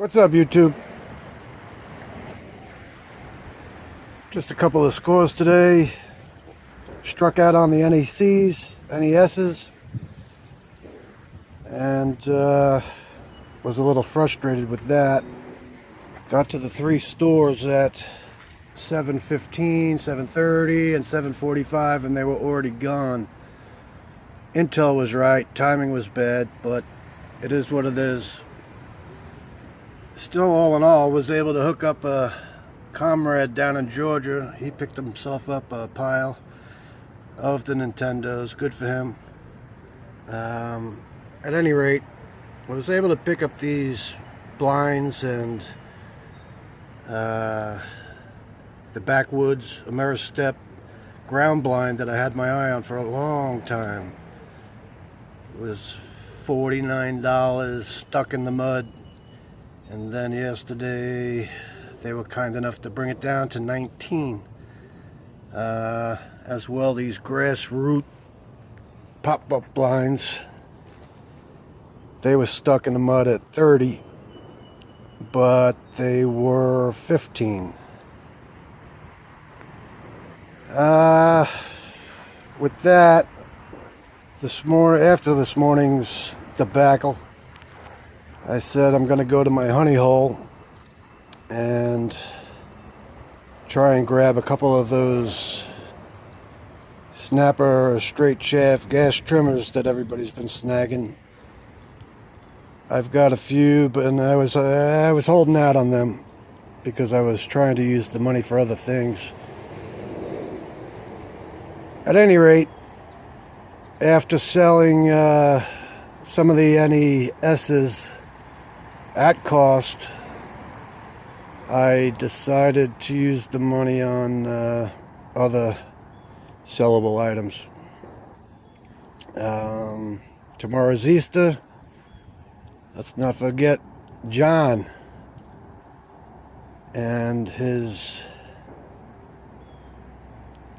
What's up, YouTube? Just a couple of scores today. Struck out on the NESs, and was a little frustrated with that. Got to the three stores at 7:15, 7:30, and 7:45, and they were already gone. Intel was right, timing was bad, but it is what it is. Still, all in all, was able to hook up a comrade down in Georgia. He picked himself up a pile of the Nintendos. Good for him. At any rate, I was able to pick up these blinds and the Backwoods Ameristep ground blind that I had my eye on for a long time. It was $49 stuck in the mud. And then yesterday, they were kind enough to bring it down to 19. As well, these grassroots pop-up blinds, they were stuck in the mud at 30, but they were 15. With that, after this morning's debacle, I said I'm going to go to my honey hole and try and grab a couple of those snapper straight shaft gas trimmers that everybody's been snagging. I've got a few, but I was holding out on them because I was trying to use the money for other things. At any rate, after selling some of the NESs at cost, I decided to use the money on other sellable items. Tomorrow's Easter. Let's not forget John and his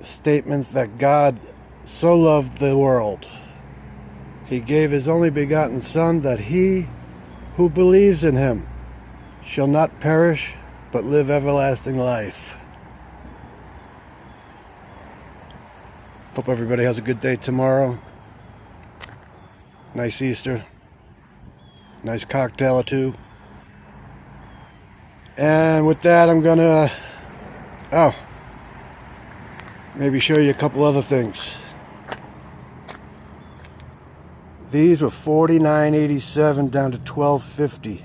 statement that God so loved the world, he gave his only begotten Son, that he who believes in him shall not perish, but live everlasting life. Hope everybody has a good day tomorrow. Nice Easter. Nice cocktail or two. And with that, I'm gonna maybe show you a couple other things. These were $49.87 down to $12.50.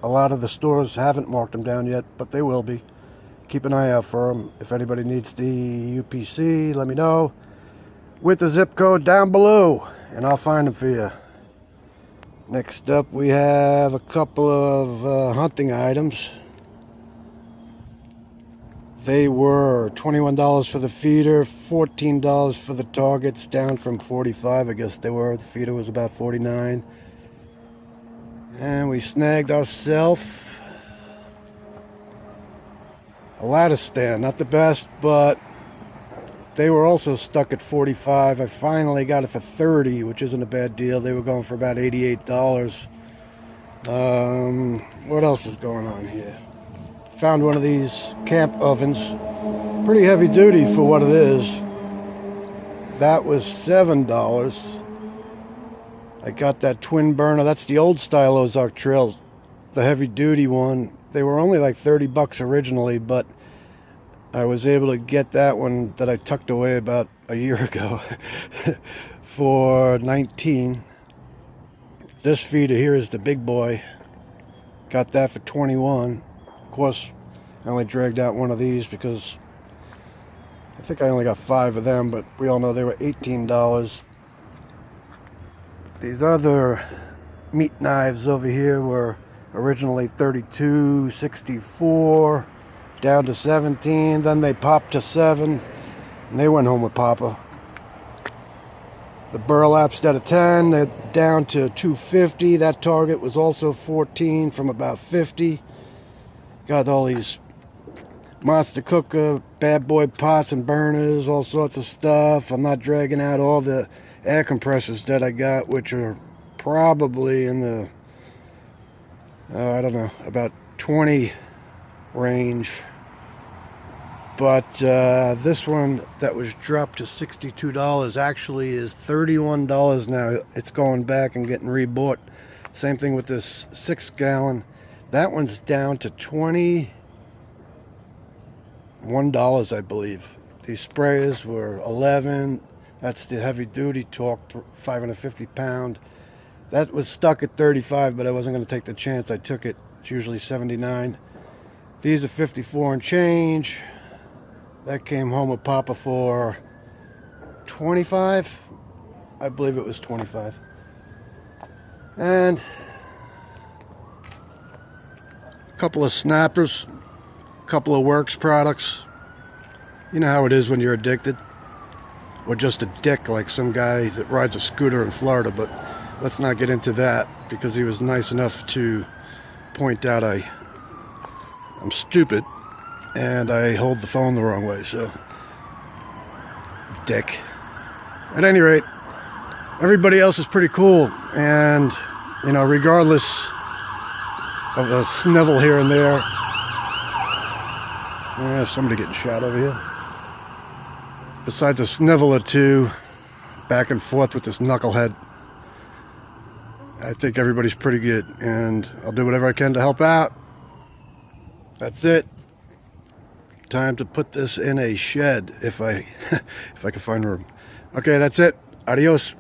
A lot of the stores haven't marked them down yet, but they will be. Keep an eye out for them. If anybody needs the UPC, let me know with the zip code down below, and I'll find them for you. Next up, we have a couple of hunting items. They were $21 for the feeder, $14 for the targets, down from $45, I guess they were. The feeder was about $49. And we snagged ourselves a ladder stand. Not the best, but they were also stuck at $45. I finally got it for $30, which isn't a bad deal. They were going for about $88. What else is going on here? Found one of these camp ovens. Pretty heavy duty for what it is. That was $7. I got that twin burner. That's the old style Ozark Trails, the heavy duty one. They were only like $30 originally, but I was able to get that one that I tucked away about a year ago for $19. This feeder here is the big boy. Got that for $21. Of course, I only dragged out one of these because I think I only got 5 of them, but we all know they were $18. These other meat knives over here were originally $32.64, down to $17. Then they popped to $7, and they went home with Papa. The burlaps at a 10, they're down to $2.50. That target was also 14 from about 50. Got all these monster cooker, bad boy pots and burners, all sorts of stuff. I'm not dragging out all the air compressors that I got, which are probably in the I don't know, about 20 range. But this one that was dropped to $62 actually is $31 now. It's going back and getting rebought. Same thing with this 6-gallon. That one's down to $21, I believe. These sprayers were $11. That's the heavy duty torque, 550 pound. That was stuck at 35, but I wasn't going to take the chance. I took it. It's usually 79. These are 54 and change. That came home with Papa for 25. I believe it was 25. And a couple of snappers, a couple of Works products. You know how it is when you're addicted, or just a dick like some guy that rides a scooter in Florida. But let's not get into that, because he was nice enough to point out I'm stupid and I hold the phone the wrong way. So, dick. At any rate, everybody else is pretty cool, and you know, regardless of a snivel here and there. Yeah, somebody getting shot over here. Besides a snivel or two back and forth with this knucklehead, I think everybody's pretty good, and I'll do whatever I can to help out. That's it. Time to put this in a shed if I if I can find room. Okay, that's it. Adios.